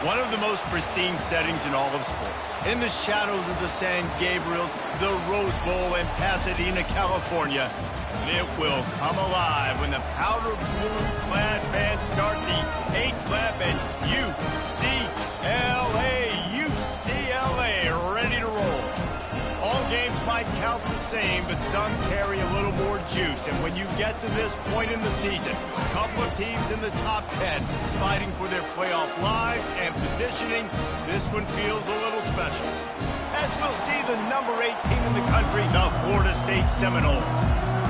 One of the most pristine settings in all of sports. In the shadows of the San Gabriels, the Rose Bowl in Pasadena, California, it will come alive when the powder blue-clad fans start the 8th lap and UCLA ready to roll. All games might count the same, but some carry a little more juice. And when you get to this point in the season, a couple of teams in the top 10 fighting for their playoff lives and positioning, this one feels a little special. As we'll see the number 8 team in the country, the Florida State Seminoles,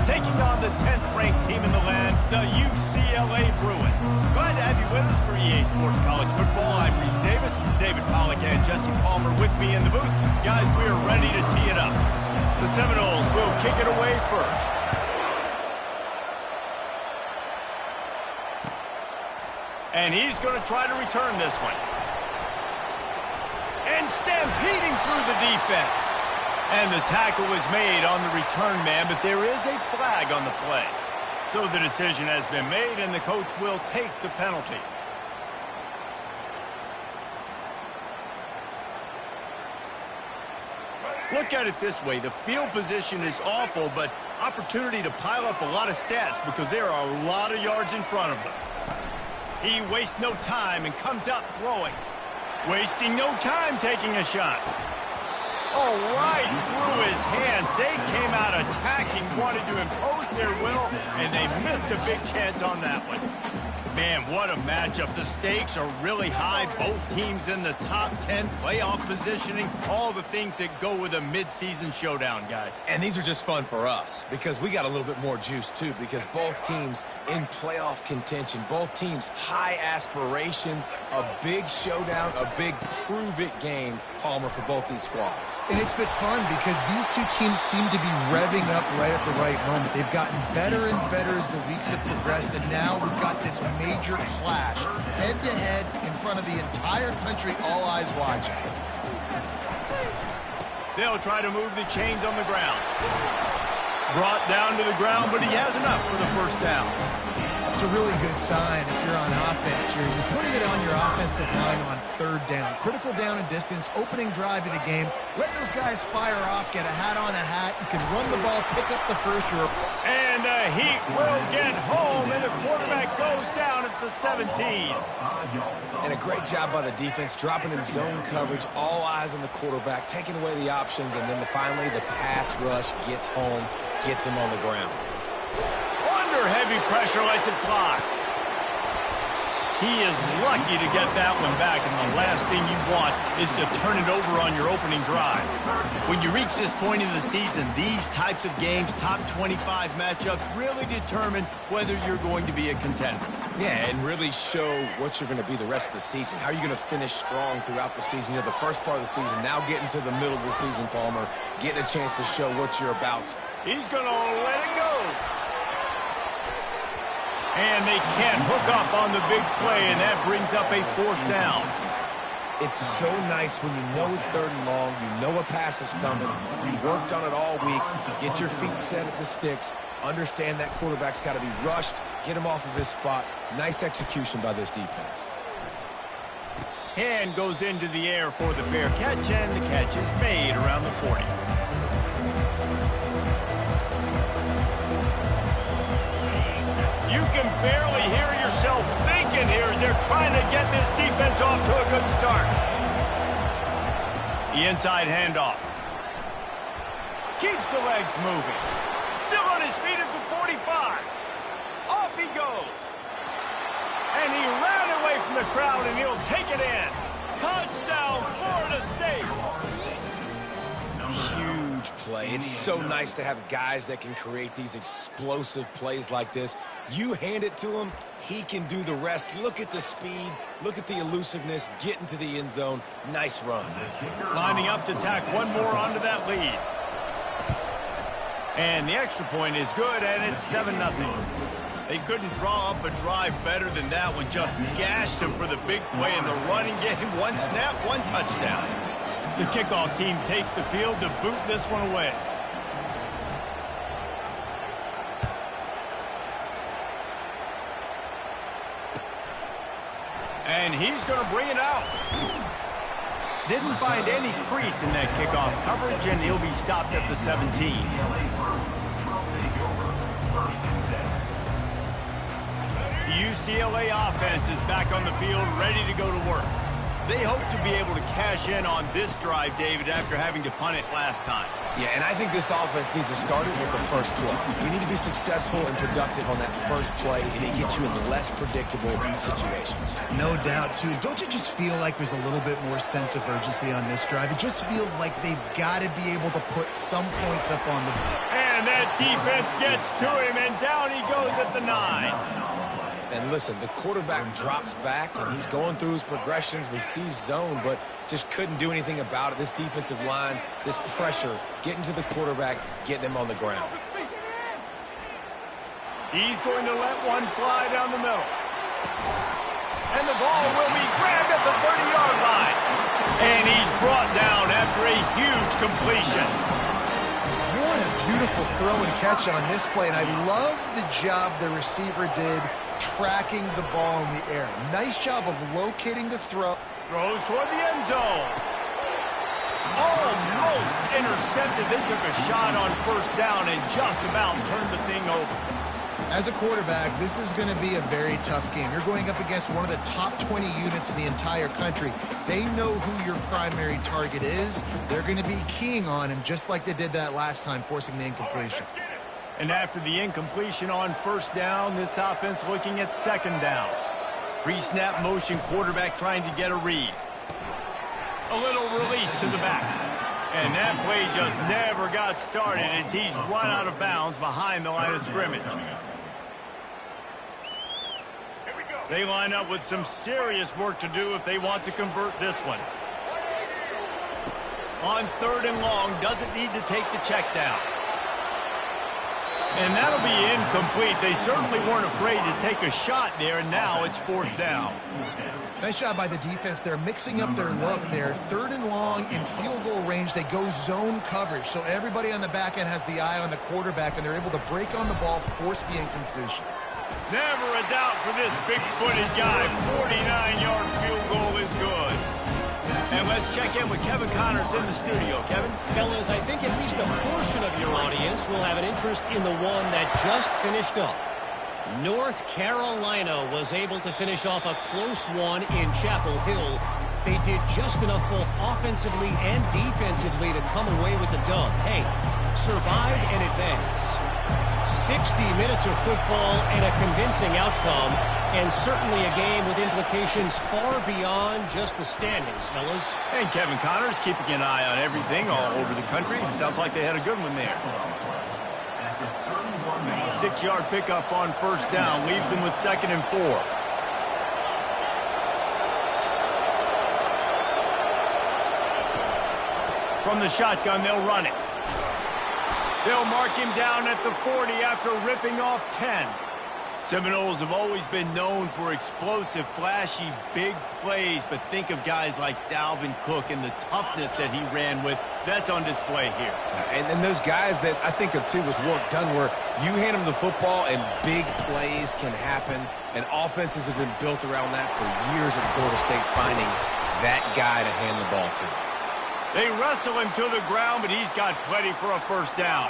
taking on the 10th-ranked team in the land, the UCLA Bruins. Glad to have you with us for EA Sports College Football. I'm Reese Davis, David Pollack, and Jesse Palmer with me in the booth. Guys, we are ready to tee it up. The Seminoles will kick it away first. And he's going to try to return this one. And stampeding through the defense. And the tackle was made on the return man, but there is a flag on the play. So the decision has been made, and the coach will take the penalty. Look at it this way. The field position is awful, but opportunity to pile up a lot of stats because there are a lot of yards in front of them. He wastes no time and comes out throwing. Wasting no time taking a shot. Oh, right through his hands. They came out attacking, wanted to impose their will, and they missed a big chance on that one. Man, what a matchup. The stakes are really high. Both teams in the top 10, playoff positioning, all the things that go with a mid-season showdown, guys. And these are just fun for us because we got a little bit more juice, too, because both teams in playoff contention, both teams high aspirations, a big showdown, a big prove-it game, Palmer, for both these squads. And it's been fun because these two teams seem to be revving up right at the right moment. They've gotten better and better as the weeks have progressed, and now we've got this major clash, head-to-head in front of the entire country, all eyes watching. They'll try to move the chains on the ground. Brought down to the ground, but he has enough for the first down. It's a really good sign if you're on offense here. You're putting it on your offensive line on 3rd down. Critical down and distance, opening drive of the game. Let those guys fire off, get a hat on a hat. You can run the ball, pick up the first. And the Heat will get home, and the quarterback goes down at the 17. And a great job by the defense, dropping in zone coverage, all eyes on the quarterback, taking away the options, and then finally the pass rush gets home, gets him on the ground. Under heavy pressure, lets it fly. He is lucky to get that one back, and the last thing you want is to turn it over on your opening drive. When you reach this point in the season, these types of games, top 25 matchups, really determine whether you're going to be a contender. Yeah, and really show what you're going to be the rest of the season. How are you going to finish strong throughout the season? You know, the first part of the season, now getting to the middle of the season, Palmer, getting a chance to show what you're about. He's going to let it go. And they can't hook up on the big play, and that brings up a 4th down. It's so nice when you know it's 3rd and long, you know a pass is coming, you worked on it all week, get your feet set at the sticks, understand that quarterback's got to be rushed, get him off of his spot. Nice execution by this defense. Hand goes into the air for the fair catch, and the catch is made around the 40. You can barely hear yourself thinking here as they're trying to get this defense off to a good start. The inside handoff. Keeps the legs moving. Still on his feet at the 45. Off he goes. And he ran away from the crowd, and he'll take it in. Touchdown, Florida State. Huge play. It's so nice to have guys that can create these explosive plays like this. You hand it to him, he can do the rest. Look at the speed, look at the elusiveness, get into the end zone. Nice run. Lining up to tack one more onto that lead. And the extra point is good, and it's 7-0. They couldn't draw up a drive better than that one. Just gashed him for the big play in the running game. One snap, one touchdown. The kickoff team takes the field to boot this one away. And he's going to bring it out. Didn't find any crease in that kickoff coverage, and he'll be stopped at the 17. The UCLA offense is back on the field, ready to go to work. They hope to be able to cash in on this drive, David, after having to punt it last time. Yeah, and I think this offense needs to start it with the first play. You need to be successful and productive on that first play, and it gets you in less predictable situations. No doubt, too. Don't you just feel like there's a little bit more sense of urgency on this drive? It just feels like they've got to be able to put some points up on the board. And that defense gets to him, and down he goes at the 9. And listen, the quarterback drops back, and he's going through his progressions. We see zone, but just couldn't do anything about it. This defensive line, this pressure, getting to the quarterback, getting him on the ground. He's going to let one fly down the middle. And the ball will be grabbed at the 30-yard line. And he's brought down after a huge completion. What a beautiful throw and catch on this play, and I love the job the receiver did tracking the ball in the air. Nice job of locating the throw. Throws toward the end zone. Almost intercepted. They took a shot on first down and just about turned the thing over. As a quarterback, this is going to be a very tough game. You're going up against one of the top 20 units in the entire country. They know who your primary target is. They're going to be keying on him just like they did that last time, forcing the incompletion. And after the incompletion on first down, this offense looking at second down. Pre-snap motion, quarterback trying to get a read. A little release to the back. And that play just never got started as he's run out of bounds behind the line of scrimmage. They line up with some serious work to do if they want to convert this one. On third and long, doesn't need to take the check down. And that'll be incomplete. They certainly weren't afraid to take a shot there, and now it's fourth down. Nice job by the defense. They're mixing up their look there. Third and long in field goal range. They go zone coverage. So everybody on the back end has the eye on the quarterback, and they're able to break on the ball, force the incompletion. Never a doubt for this big-footed guy. 49-yard field goal is good. And let's check in with Kevin Connors in the studio. Kevin? Fellas, I think at least a portion of your audience will have an interest in the one that just finished up. North Carolina was able to finish off a close one in Chapel Hill. They did just enough both offensively and defensively to come away with the dub. Hey, survive and advance. 60 minutes of football and a convincing outcome, and certainly a game with implications far beyond just the standings, fellas. And Kevin Connors keeping an eye on everything all over the country. Sounds like they had a good one there. 6-yard pickup on first down leaves them with 2nd and 4. From the shotgun, they'll run it. They'll mark him down at the 40 after ripping off 10. Seminoles have always been known for explosive, flashy, big plays, but think of guys like Dalvin Cook and the toughness that he ran with. That's on display here. And those guys that I think of, too, with work done, where you hand them the football and big plays can happen, and offenses have been built around that for years at Florida State, finding that guy to hand the ball to. They wrestle him to the ground, but he's got plenty for a first down.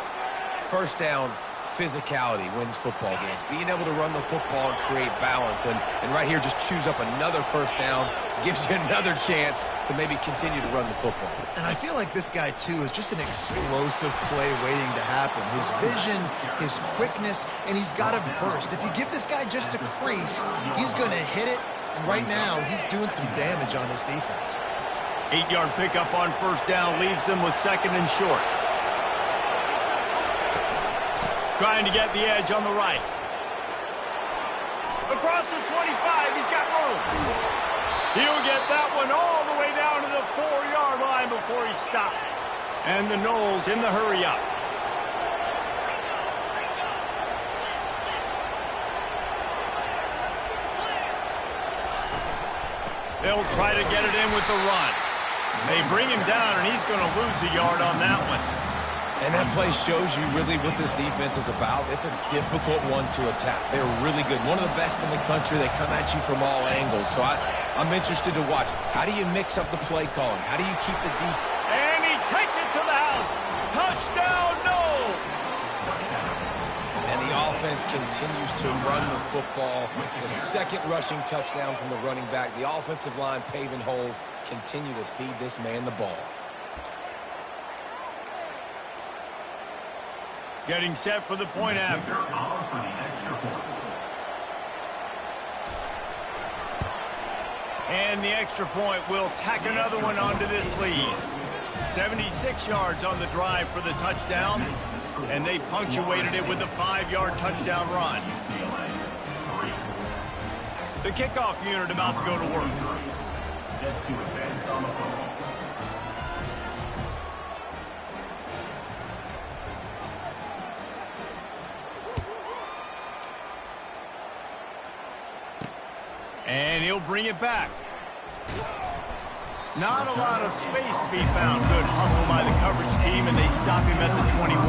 First down, physicality wins football games. Being able to run the football and create balance. And right here, just choose up another first down, gives you another chance to maybe continue to run the football. And I feel like this guy, too, is just an explosive play waiting to happen. His vision, his quickness, and he's got a burst. If you give this guy just a crease, he's going to hit it. And right now, he's doing some damage on this defense. 8-yard pickup on first down leaves them with 2nd and short. Trying to get the edge on the right. Across the 25, he's got room. He'll get that one all the way down to the 4-yard line before he stopped. And the Noles in the hurry up. They'll try to get it in with the run. They bring him down, and he's going to lose a yard on that one. And that play shows you really what this defense is about. It's a difficult one to attack. They're really good. One of the best in the country. They come at you from all angles. So I'm interested to watch. How do you mix up the play calling? How do you keep the defense? And he takes it to the house. Touchdown, no! And the offense continues to run the football. The second rushing touchdown from the running back. The offensive line paving holes. Continue to feed this man the ball. Getting set for the point after. And the extra point will tack another one onto this lead. 76 yards on the drive for the touchdown, and they punctuated it with a 5-yard touchdown run. The kickoff unit about to go to work. Set to advance on the ball. And he'll bring it back. Not a lot of space to be found. Good hustle by the coverage team, and they stop him at the 21.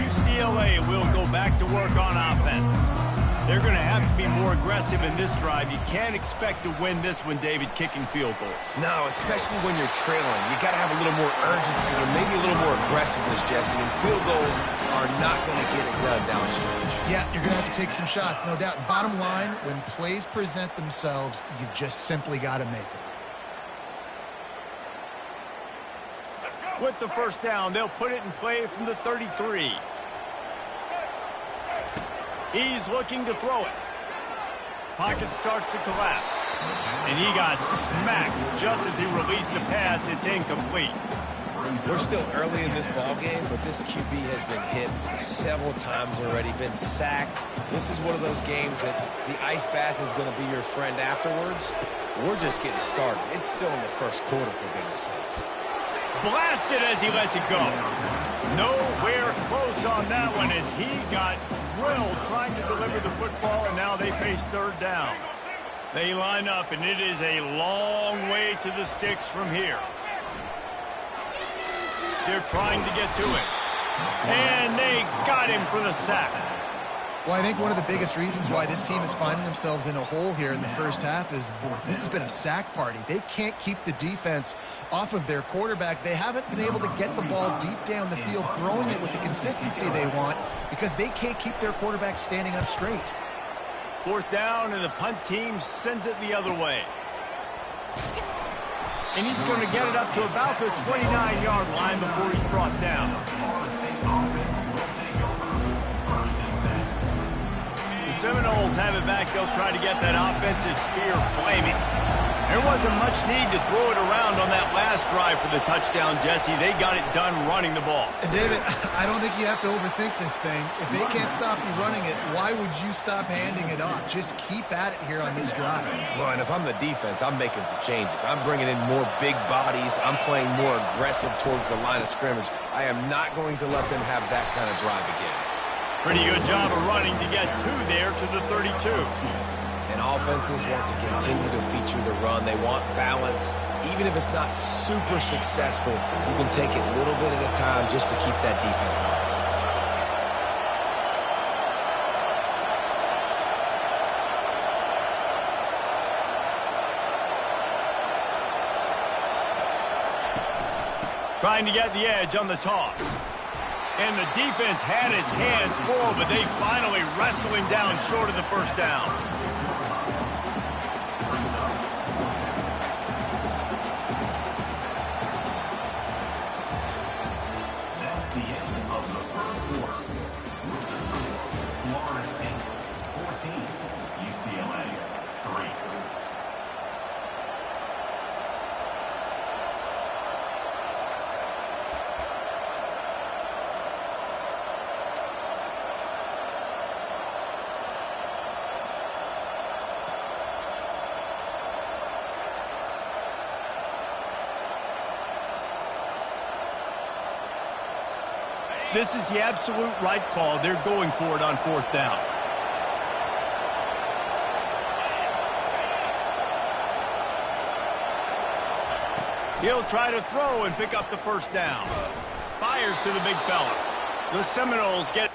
UCLA will go back to work on offense. They're going to have to be more aggressive in this drive. You can't expect to win this one, David, kicking field goals. No, especially when you're trailing. You got to have a little more urgency and maybe a little more aggressiveness, Jesse. And field goals are not going to get it done down the stretch. Yeah, you're going to have to take some shots, no doubt. Bottom line, when plays present themselves, you've just simply got to make them. With the first down, they'll put it in play from the 33. He's looking to throw it. Pocket starts to collapse. And he got smacked just as he released the pass. It's incomplete. We're still early in this ball game, but this QB has been hit several times already, been sacked. This is one of those games that the ice bath is going to be your friend afterwards. We're just getting started. It's still in the first quarter, for goodness sakes. Blasted as he lets it go. Nowhere close on that one as he got drilled trying to deliver the football, and now they face third down. They line up, and it is a long way to the sticks from here. They're trying to get to it. And they got him for the sack. Well, I think one of the biggest reasons why this team is finding themselves in a hole here in the first half is this has been a sack party. They can't keep the defense off of their quarterback. They haven't been able to get the ball deep down the field, throwing it with the consistency they want because they can't keep their quarterback standing up straight. Fourth down, and the punt team sends it the other way. And he's going to get it up to about the 29-yard line before he's brought down. Seminoles have it back. They'll try to get that offensive spear flaming. There wasn't much need to throw it around on that last drive for the touchdown, Jesse. They got it done running the ball. And David, I don't think you have to overthink this thing. If they can't stop you running it, why would you stop handing it off? Just keep at it here on this drive. Well, and if I'm the defense, I'm making some changes. I'm bringing in more big bodies. I'm playing more aggressive towards the line of scrimmage. I am not going to let them have that kind of drive again. Pretty good job of running to get two there to the 32. And offenses want to continue to feature the run. They want balance. Even if it's not super successful, you can take it little bit at a time just to keep that defense honest. Trying to get the edge on the toss. And the defense had its hands full, but they finally wrestle him down short of the first down. That's the end of the first quarter. With the score, Florida State 14, UCLA 3. This is the absolute right call. They're going for it on 4th down. He'll try to throw and pick up the 1st down. Fires to the big fella. The Seminoles get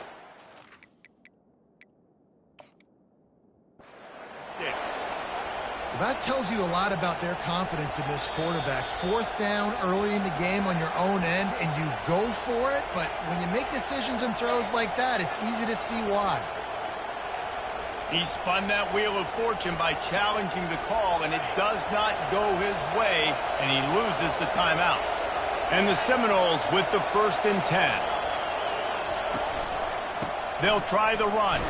sticks. That tells you a lot about their confidence in this quarterback. 4th down early in the game on your own end, and you go for it. But when you make decisions and throws like that, it's easy to see why. He spun that wheel of fortune by challenging the call, and it does not go his way, and he loses the timeout. And the Seminoles with the 1st and 10. They'll try the run.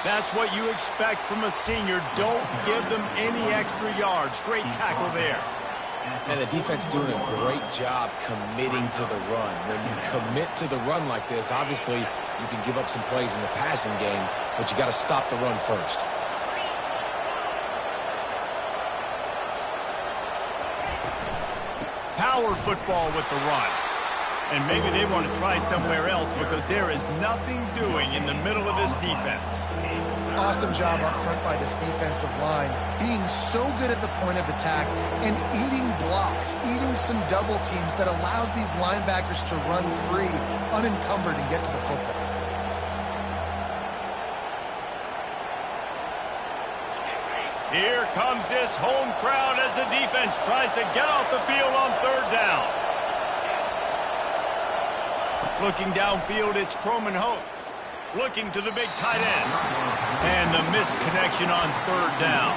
That's what you expect from a senior. Don't give them any extra yards. Great tackle there. And the defense doing a great job committing to the run. When you commit to the run like this, obviously you can give up some plays in the passing game, but you got to stop the run first. Power football with the run. And maybe they want to try somewhere else because there is nothing doing in the middle of this defense. Awesome job up front by this defensive line, being so good at the point of attack and eating blocks, eating some double teams that allows these linebackers to run free, unencumbered, and get to the football. Here comes this home crowd as the defense tries to get off the field on 3rd down. Looking downfield, it's Croman Hope. Looking to the big tight end. And the misconnection on 3rd down.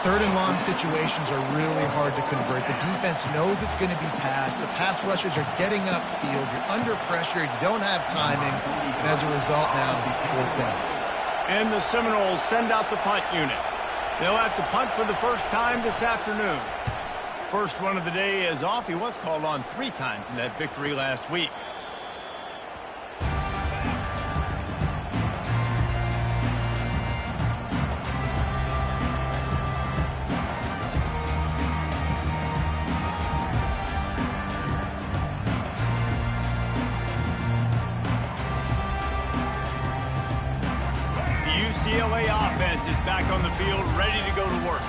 3rd and long situations are really hard to convert. The defense knows it's going to be passed. The pass rushers are getting upfield. You're under pressure. You don't have timing. And as a result now, 4th down. And the Seminoles send out the punt unit. They'll have to punt for the 1st time this afternoon. First one of the day is off. He was called on 3 times in that victory last week. UCLA offense is back on the field, ready to go to work.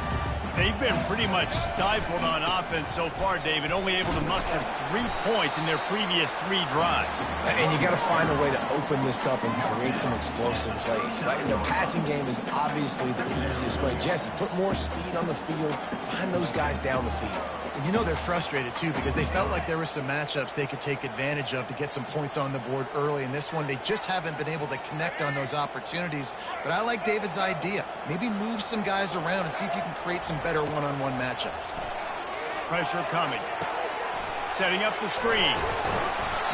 They've been pretty much stifled on offense so far, David, only able to muster 3 points in their previous 3 drives. And you got to find a way to open this up and create some explosive plays. The passing game is obviously the easiest way. Jesse, put more speed on the field, find those guys down the field. And you know they're frustrated, too, because they felt like there were some matchups they could take advantage of to get some points on the board early. In this one, they just haven't been able to connect on those opportunities. But I like David's idea. Maybe move some guys around and see if you can create some better one-on-one matchups. Pressure coming. Setting up the screen.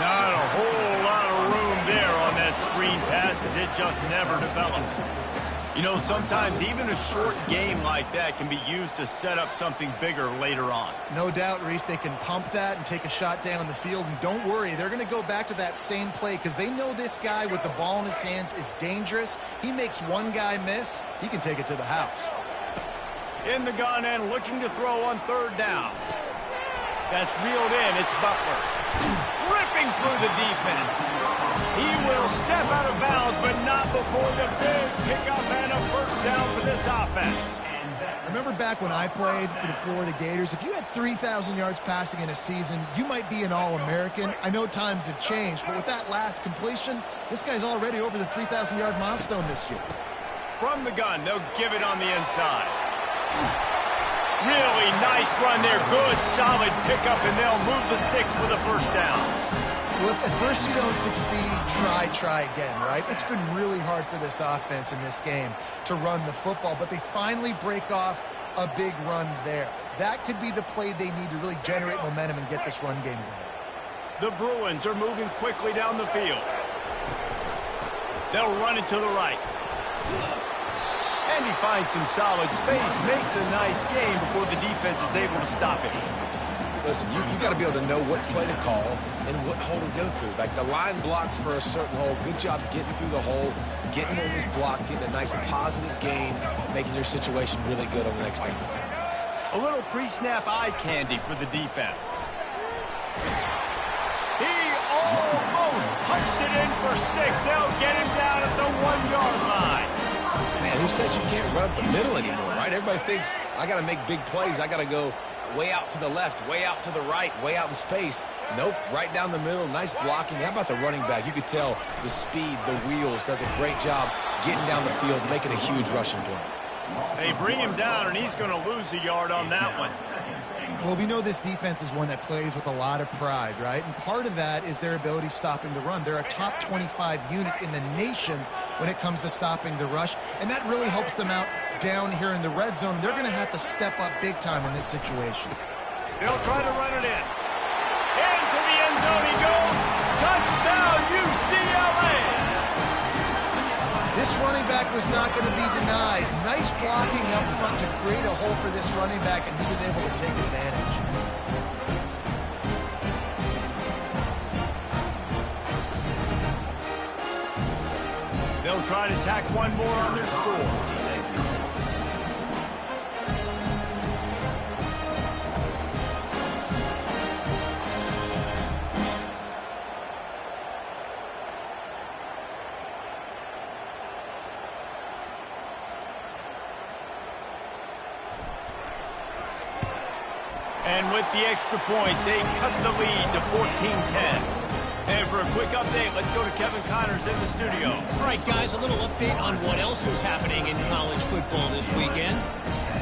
Not a whole lot of room there on that screen pass as it just never developed. You know, sometimes even a short game like that can be used to set up something bigger later on. No doubt, Reese, they can pump that and take a shot down the field. And don't worry, they're going to go back to that same play because they know this guy with the ball in his hands is dangerous. He makes one guy miss, he can take it to the house. In the gun and looking to throw on 3rd down. That's reeled in. It's Butler. Ripping through the defense. He will step out of bounds, but not before the big pickup and a 1st down for this offense. Remember back when I played for the Florida Gators, if you had 3,000 yards passing in a season, you might be an All-American. I know times have changed, but with that last completion, this guy's already over the 3,000-yard milestone this year. From the gun, they'll give it on the inside. Really nice run there. Good, solid pickup, and they'll move the sticks for the 1st down. Well, if at first you don't succeed, try again, right? It's been really hard for this offense in this game to run the football, but they finally break off a big run there. That could be the play they need to really generate momentum and get this run game going. The Bruins are moving quickly down the field. They'll run it to the right. And he finds some solid space, makes a nice game before the defense is able to stop it. Listen, you got to be able to know what play to call and what hole to go through. Like the line blocks for a certain hole. Good job getting through the hole, getting what was blocked, getting a nice positive gain, making your situation really good on the next game. A little pre-snap eye candy for the defense. He almost punched it in for 6. They'll get him down at the 1-yard line. Man, who says you can't run up the middle anymore, right? Everybody thinks I got to make big plays. I got to go way out to the left, way out to the right, way out in space. Nope, right down the middle. Nice blocking. How about the running back? You could tell the speed, the wheels, does a great job getting down the field, making a huge rushing play. They bring him down, and he's going to lose a yard on that one. Well, we know this defense is one that plays with a lot of pride, right? And part of that is their ability stopping the run. They're a top 25 unit in the nation when it comes to stopping the rush, and that really helps them out down here in the red zone. They're going to have to step up big time in this situation. They'll try to run it in. Into the end zone he goes. Touchdown, UCLA! This running back was not going to be denied. Nice blocking up front to create a hole for this running back, and he was able to take advantage. They'll try to tack one more on their score. And with the extra point, they cut the lead to 14-10. And for a quick update, let's go to Kevin Connors in the studio. All right, guys, a little update on what else is happening in college football this weekend.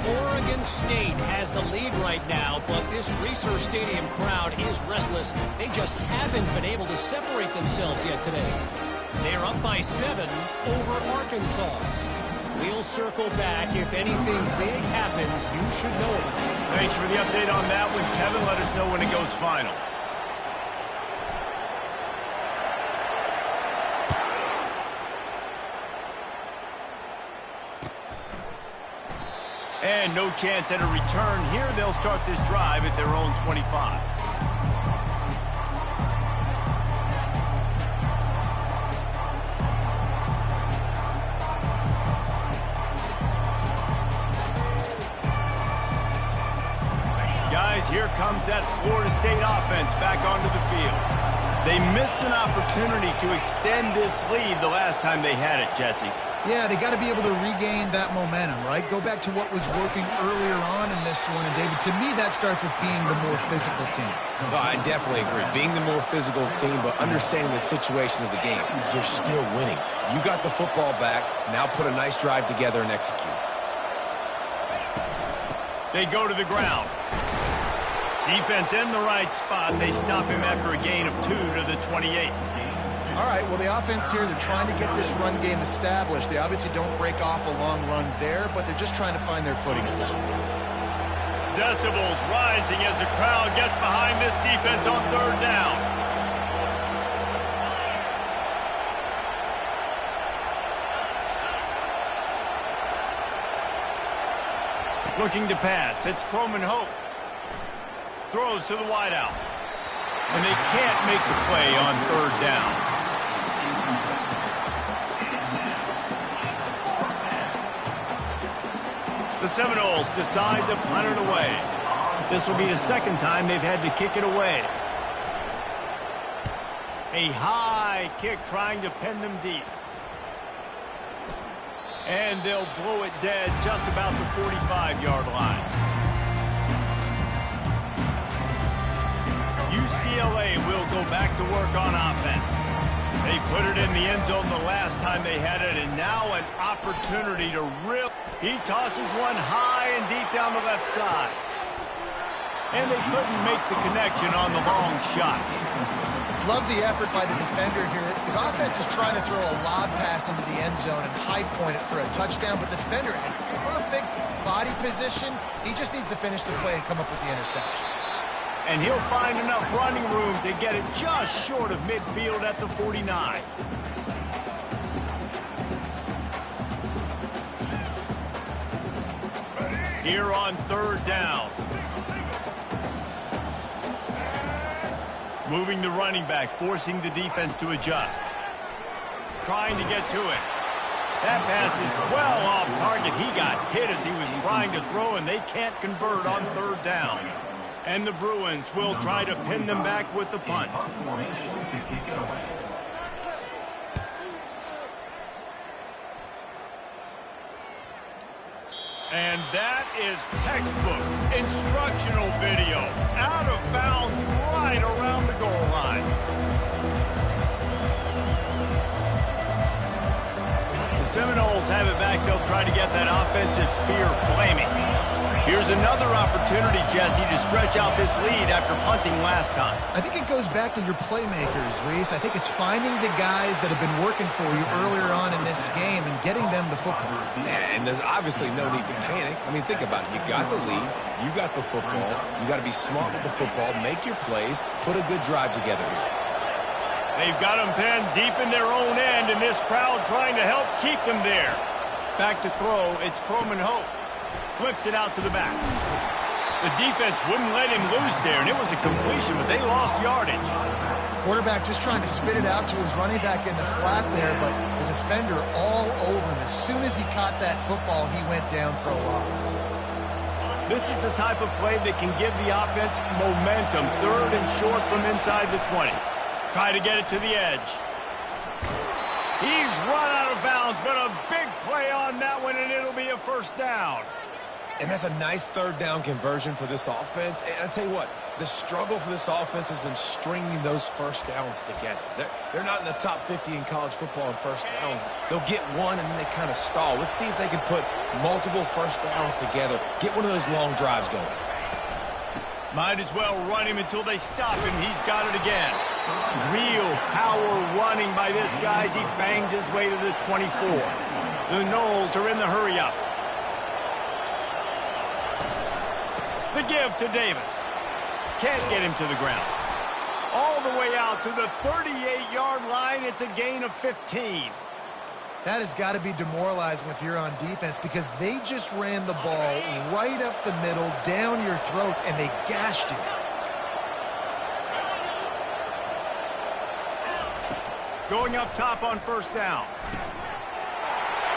Oregon State has the lead right now, but this Research Stadium crowd is restless. They just haven't been able to separate themselves yet today. They're up by 7 over Arkansas. We'll circle back. If anything big happens, you should know about it. Thanks for the update on that one, Kevin. Let us know when it goes final. And no chance at a return here. They'll start this drive at their own 25. Guys, here comes that Florida State offense back onto the field. They missed an opportunity to extend this lead the last time they had it, Jesse. Yeah, they got to be able to regain that momentum, right? Go back to what was working earlier on in this one. And, David, to me, that starts with being the more physical team. Well, I definitely agree. Being the more physical team, but understanding the situation of the game. You're still winning. You got the football back. Now put a nice drive together and execute. They go to the ground. Defense in the right spot. They stop him after a gain of 2 to the 28. All right, well, the offense here, they're trying to get this run game established. They obviously don't break off a long run there, but they're just trying to find their footing at this point. Decibels rising as the crowd gets behind this defense on 3rd down. Looking to pass. It's Croman Hope. Throws to the wideout. And they can't make the play on 3rd down. The Seminoles decide to punt it away. This will be the 2nd time they've had to kick it away. A high kick trying to pin them deep. And they'll blow it dead just about the 45-yard line. UCLA will go back to work on offense. They put it in the end zone the last time they had it, and now an opportunity to rip. He tosses one high and deep down the left side. And they couldn't make the connection on the long shot. Love the effort by the defender here. The offense is trying to throw a lob pass into the end zone and high point it for a touchdown, but the defender had perfect body position. He just needs to finish the play and come up with the interception. And he'll find enough running room to get it just short of midfield at the 49. Here on 3rd down. Moving the running back, forcing the defense to adjust. Trying to get to it. That pass is well off target. He got hit as he was trying to throw, and they can't convert on 3rd down. And the Bruins will try to pin them back with the punt. And that is textbook instructional video. Out of bounds right around the goal line. The Seminoles have it back. They'll try to get that offensive spear flaming. Here's another opportunity, Jesse, to stretch out this lead after punting last time. I think it goes back to your playmakers, Reese. I think it's finding the guys that have been working for you earlier on in this game and getting them the football. Yeah, and there's obviously no need to panic. I mean, think about it. You got the lead. You got the football. You got to be smart with the football. Make your plays. Put a good drive together here. They've got them pinned deep in their own end, and this crowd trying to help keep them there. Back to throw. It's Croman Hope. Flips it out to the back. The defense wouldn't let him loose there, and it was a completion, but they lost yardage. Quarterback just trying to spit it out to his running back in the flat there, but the defender all over him. As soon as he caught that football, he went down for a loss. This is the type of play that can give the offense momentum. 3rd and short from inside the 20. Try to get it to the edge. He's run out of bounds, but a big play on that one, and it'll be a first down. And that's a nice 3rd down conversion for this offense. And I tell you what, the struggle for this offense has been stringing those first downs together. They're not in the top 50 in college football in first downs. They'll get one and then they kind of stall. Let's see if they can put multiple first downs together. Get one of those long drives going. Might as well run him until they stop him. He's got it again. Real power running by this guy as he bangs his way to the 24. The Noles are in the hurry-up. The give to Davis. Can't get him to the ground. All the way out to the 38-yard line. It's a gain of 15. That has got to be demoralizing if you're on defense because they just ran the ball right up the middle, down your throats, and they gashed you. Going up top on first down.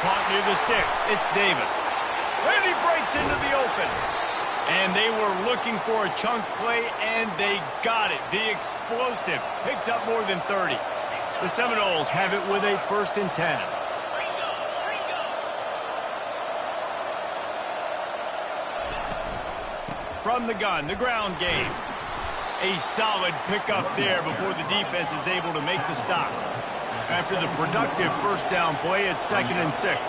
Caught near the sticks. It's Davis. And he breaks into the open. And they were looking for a chunk play, and they got it. The explosive picks up more than 30. The Seminoles have it with a 1st and 10. From the gun, the ground game. A solid pickup there before the defense is able to make the stop. After the productive first down play, it's 2nd and 6.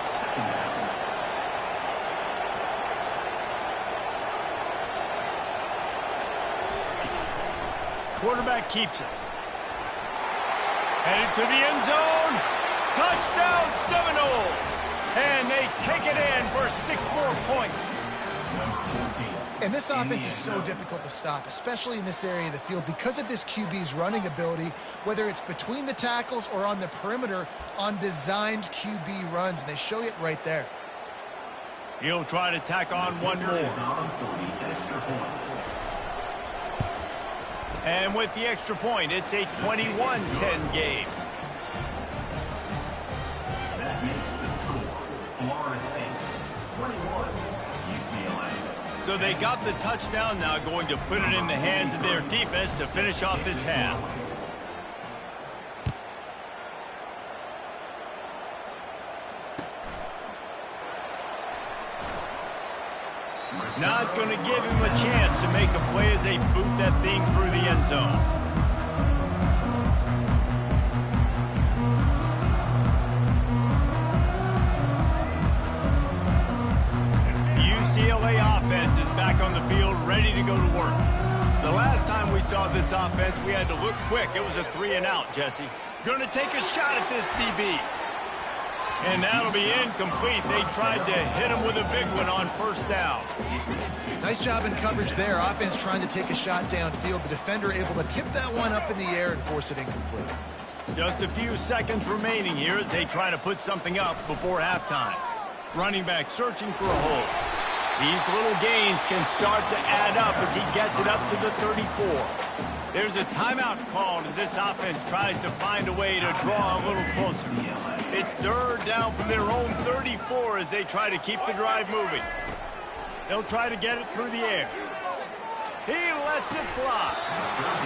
Quarterback keeps it. Headed to the end zone. Touchdown Seminoles. And they take it in for 6 more points. And this offense is so difficult to stop, especially in this area of the field, because of this QB's running ability, whether it's between the tackles or on the perimeter on designed QB runs, and they show it right there. He'll try to tack on one more. And with the extra point, it's a 21-10 game. That makes the score. Florida State 21, UCLA. So they got the touchdown, now going to put it in the hands of their defense to finish off this half. Not going to give him a chance to make a play as they boot that thing through the end zone. UCLA offense is back on the field, ready to go to work. The last time we saw this offense, we had to look quick. It was a 3-and-out, Jesse. Going to take a shot at this DB. And that'll be incomplete. They tried to hit him with a big one on first down. Nice job in coverage there. Offense trying to take a shot downfield. The defender able to tip that one up in the air and force it incomplete. Just a few seconds remaining here as they try to put something up before halftime. Running back searching for a hole. These little gains can start to add up as he gets it up to the 34. There's a timeout called as this offense tries to find a way to draw a little closer. It's 3rd down from their own 34 as they try to keep the drive moving. They'll try to get it through the air. He lets it fly.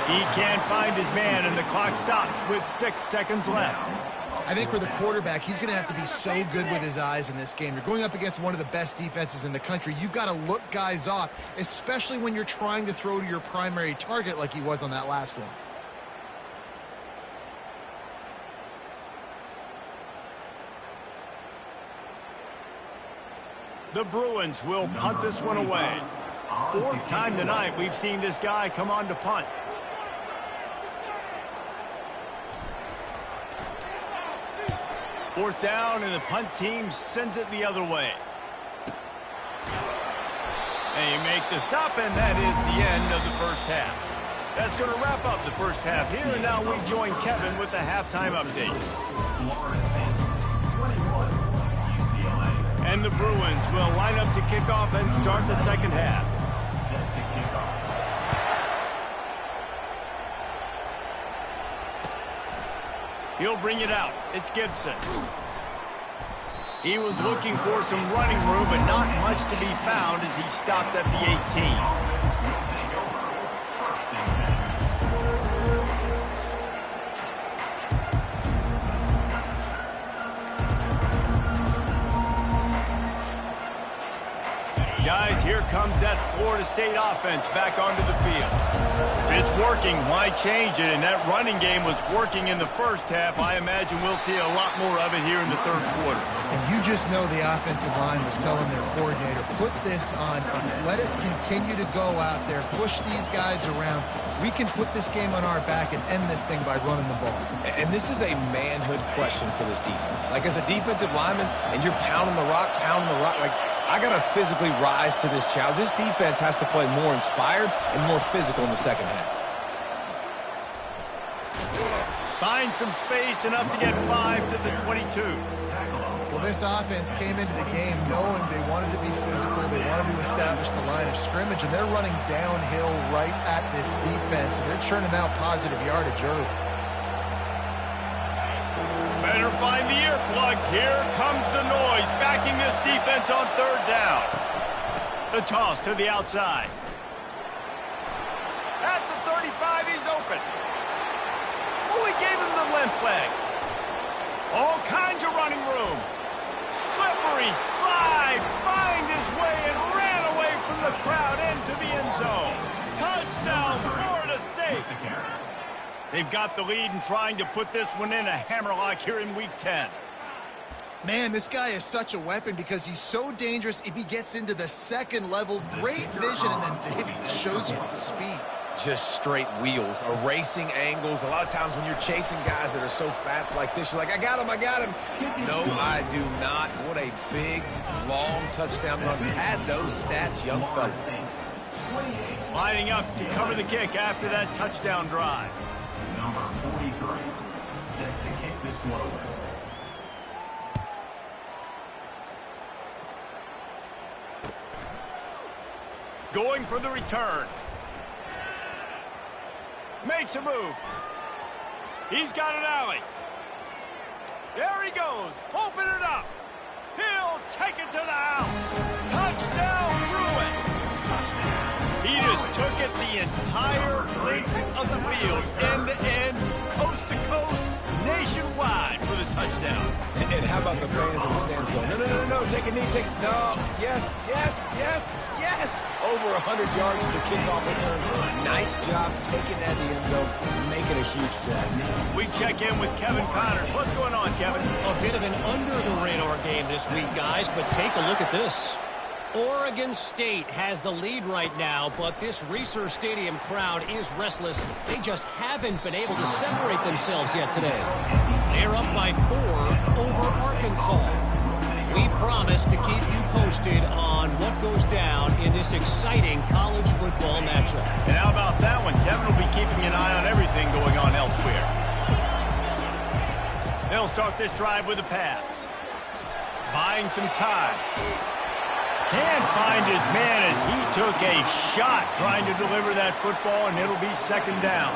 He can't find his man, and the clock stops with 6 seconds left. I think for the quarterback, he's going to have to be so good with his eyes in this game. You're going up against one of the best defenses in the country. You've got to look guys off, especially when you're trying to throw to your primary target like he was on that last one. The Bruins will punt this one away. Fourth time tonight we've seen this guy come on to punt. Fourth down, and the punt team sends it the other way. And you make the stop, and that is the end of the first half. That's going to wrap up the first half here, and now we join Kevin with the halftime update. And the Bruins will line up to kick off and start the second half. Set to kick off. He'll bring it out. It's Gibson. He was looking for some running room, but not much to be found as he stopped at the 18. Guys, here comes that Florida State offense back onto the field. If it's working, why change it? And that running game was working in the first half. I imagine we'll see a lot more of it here in the third quarter. And you just know the offensive line was telling their coordinator, put this on us. Let us continue to go out there, push these guys around. We can put this game on our back and end this thing by running the ball. And this is a manhood question for this defense. Like, as a defensive lineman, and you're pounding the rock, like, I got to physically rise to this challenge. This defense has to play more inspired and more physical in the second half. Find some space, enough to get 5 to the 22. Well, this offense came into the game knowing they wanted to be physical, they wanted to establish the line of scrimmage, and they're running downhill right at this defense, and they're churning out positive yardage early. Better find the earplugs. Here comes the noise, backing this defense on third down. The toss to the outside. At the 35, he's open. Oh, he gave him the limp leg. All kinds of running room. Slippery slide, find his way and ran away from the crowd into the end zone. Touchdown, Florida State. They've got the lead and trying to put this one in a hammerlock here in Week 10. Man, this guy is such a weapon because he's so dangerous if he gets into the second level. Great vision, and then David shows you the speed. Just straight wheels, erasing angles. A lot of times when you're chasing guys that are so fast like this, you're like, I got him. No, I do not. What a big, long touchdown run. Pad those stats, young fella. Lining up to cover the kick after that touchdown drive. Number 43, set to kick this one away. Going for the return. Makes a move. He's got an alley. There he goes. Open it up. He'll take it to the house. Touchdown, Bruin. He just took it the entire length of the field, end to end, coast to coast, nationwide for the touchdown. And how about the fans in the stands going, no, take a knee, no, yes. Over 100 yards to the kickoff return. Nice job taking that in the end zone, making a huge play. We check in with Kevin Connors. What's going on, Kevin? A bit of an under-the-radar game this week, guys, but take a look at this. Oregon State has the lead right now, but this Reser Stadium crowd is restless. They just haven't been able to separate themselves yet today. They're up by 4 over Arkansas. We promise to keep you posted on what goes down in this exciting college football matchup. And how about that one? Kevin will be keeping an eye on everything going on elsewhere. They'll start this drive with a pass. Buying some time. Can't find his man as he took a shot trying to deliver that football, and it'll be second down.